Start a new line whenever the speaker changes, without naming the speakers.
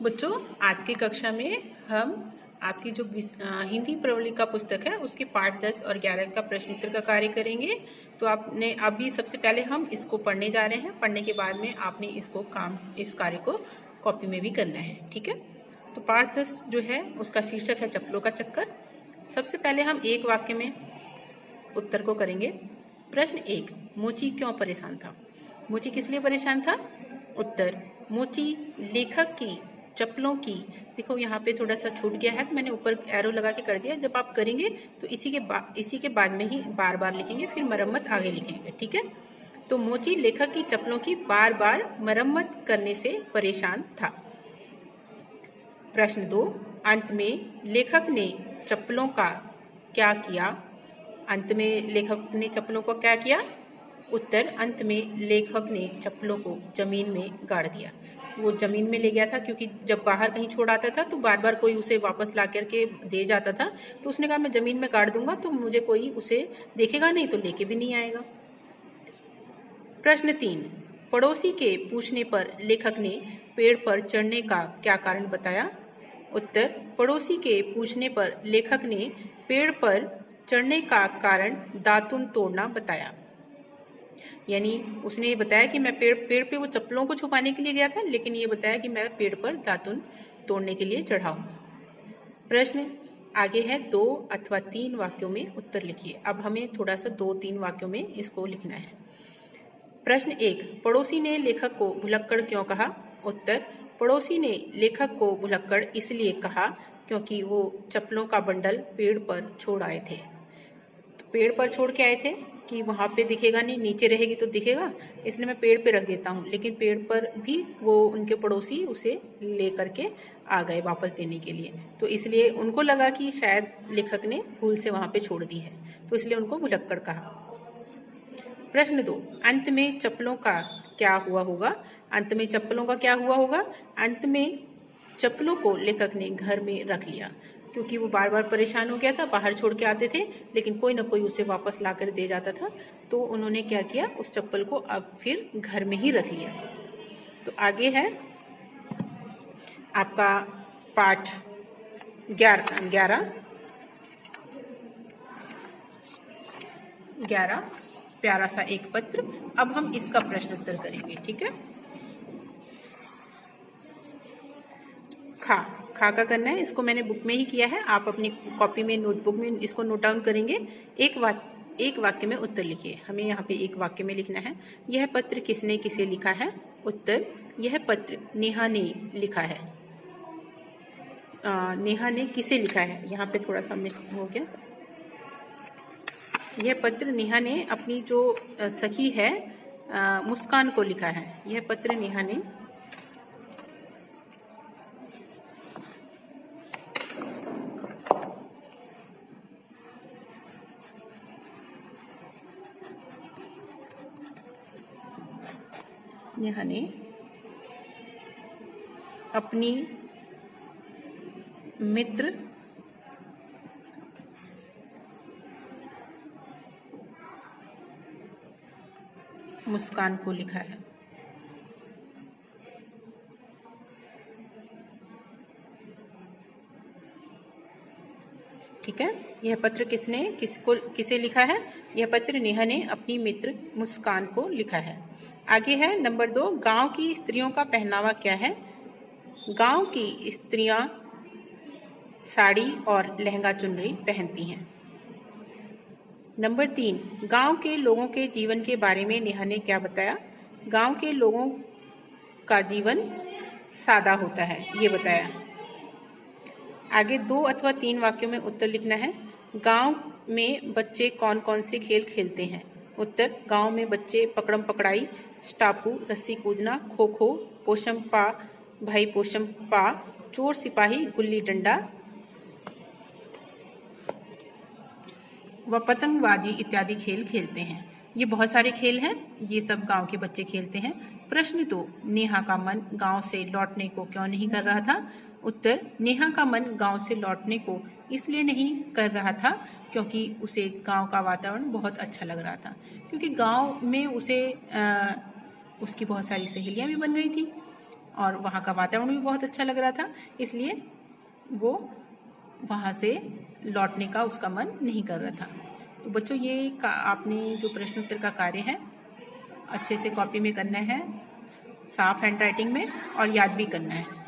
बच्चों, आज की कक्षा में हम आपकी जो हिंदी प्रवलिका पुस्तक है उसके पाठ 10 और 11 का प्रश्न उत्तर का कार्य करेंगे। तो आपने अभी सबसे पहले हम इसको पढ़ने जा रहे हैं। पढ़ने के बाद में आपने इस कार्य को कॉपी में भी करना है, ठीक है। तो पाठ 10 जो है उसका शीर्षक है चप्पलों का चक्कर। सबसे पहले हम एक वाक्य में उत्तर को करेंगे। प्रश्न 1, मोची क्यों परेशान था? मोची किस लिए परेशान था? उत्तर, मोची लेखक की चप्पलों की, देखो यहाँ पे थोड़ा सा छूट गया है तो मैंने ऊपर एरो लगा के कर दिया। जब आप करेंगे तो इसी के बाद में ही बार बार लिखेंगे, फिर मरम्मत आगे लिखेंगे, ठीक है। तो मोची लेखक की चप्पलों की बार बार मरम्मत करने से परेशान था। प्रश्न 2, अंत में लेखक ने चप्पलों का क्या किया? अंत में लेखक ने चप्पलों को क्या किया? उत्तर, अंत में लेखक ने चप्पलों को जमीन में गाड़ दिया। वो जमीन में ले गया था क्योंकि जब बाहर कहीं छोड़ आता था तो बार बार कोई उसे वापस ला करके दे जाता था। तो उसने कहा मैं जमीन में गाड़ दूंगा तो मुझे कोई उसे देखेगा नहीं, तो लेके भी नहीं आएगा। प्रश्न 3, पड़ोसी के पूछने पर लेखक ने पेड़ पर चढ़ने का क्या कारण बताया? उत्तर, पड़ोसी के पूछने पर लेखक ने पेड़ पर चढ़ने का कारण दातुन तोड़ना बताया। यानी उसने ये बताया कि मैं पेड़ पे वो चप्पलों को छुपाने के लिए गया था, लेकिन ये बताया कि मैं पेड़ पर दातुन तोड़ने के लिए चढ़ा हूँ। प्रश्न आगे है, 2 अथवा 3 वाक्यों में उत्तर लिखिए। अब हमें थोड़ा सा 2-3 वाक्यों में इसको लिखना है। प्रश्न 1, पड़ोसी ने लेखक को भुलक्कड़ क्यों कहा? उत्तर, पड़ोसी ने लेखक को भुलक्कड़ इसलिए कहा क्योंकि वो चप्पलों का बंडल पेड़ पर छोड़ आए थे। तो पेड़ पर छोड़ के आए थे कि वहाँ पे दिखेगा नहीं, नीचे रहेगी तो दिखेगा, इसलिए मैं पेड़ पे रख देता हूँ। लेकिन पेड़ पर भी वो उनके पड़ोसी उसे ले करके आ गए वापस देने के लिए, तो इसलिए उनको लगा कि शायद लेखक ने भूल से वहाँ पे छोड़ दी है, तो इसलिए उनको भुलक्कड़ कहा। प्रश्न 2, अंत में चप्पलों का क्या हुआ होगा? अंत में चप्पलों का क्या हुआ होगा? अंत में चप्पलों को लेखक ने घर में रख लिया क्योंकि वो बार बार परेशान हो गया था, बाहर छोड़ के आते थे लेकिन कोई ना कोई उसे वापस ला कर दे जाता था। तो उन्होंने क्या किया, उस चप्पल को अब फिर घर में ही रख लिया। तो आगे है आपका पाठ 11 प्यारा सा एक पत्र। अब हम इसका प्रश्न उत्तर करेंगे, ठीक है। खा का करना है, इसको मैंने बुक में ही किया है, आप अपनी कॉपी में नोटबुक में इसको नोट डाउन करेंगे। एक वाक्य में उत्तर लिखिए। हमें यहाँ पे एक वाक्य में लिखना है। यह पत्र किसने किसे लिखा है? उत्तर, यह पत्र नेहा ने लिखा है। नेहा ने किसे लिखा है? यहाँ पे थोड़ा सा मिस हो गया। यह पत्र नेहा ने अपनी जो सखी है मुस्कान को लिखा है। यह पत्र नेहा ने अपनी मित्र मुस्कान को लिखा है। ठीक है, यह पत्र किसे लिखा है? यह पत्र नेहा ने अपनी मित्र मुस्कान को लिखा है। आगे है नंबर 2, गांव की स्त्रियों का पहनावा क्या है? गांव की स्त्रियां साड़ी और लहंगा चुनरी पहनती हैं। नंबर 3, गांव के लोगों के जीवन के बारे में नेहा ने क्या बताया? गांव के लोगों का जीवन सादा होता है, ये बताया। आगे 2 अथवा 3 वाक्यों में उत्तर लिखना है। गांव में बच्चे कौन कौन से खेल खेलते हैं? उत्तर, गांव में बच्चे पकड़म पकड़ाई, स्टापू, रस्सी कूदना, खो खो, पोषम पा भाई पोषम पा, चोर सिपाही, गुल्ली डंडा व पतंगबाजी इत्यादि खेल खेलते हैं। ये बहुत सारे खेल हैं, ये सब गांव के बच्चे खेलते हैं। प्रश्न 2, नेहा का मन गांव से लौटने को क्यों नहीं कर रहा था? उत्तर, नेहा का मन गांव से लौटने को इसलिए नहीं कर रहा था क्योंकि उसे गांव का वातावरण बहुत अच्छा लग रहा था। क्योंकि गांव में उसकी बहुत सारी सहेलियां भी बन गई थी और वहाँ का वातावरण भी बहुत अच्छा लग रहा था, इसलिए वो वहाँ से लौटने का उसका मन नहीं कर रहा था। तो बच्चों ये आपने जो प्रश्न उत्तर का कार्य है अच्छे से कॉपी में करना है, साफ हैंड राइटिंग में, और याद भी करना है।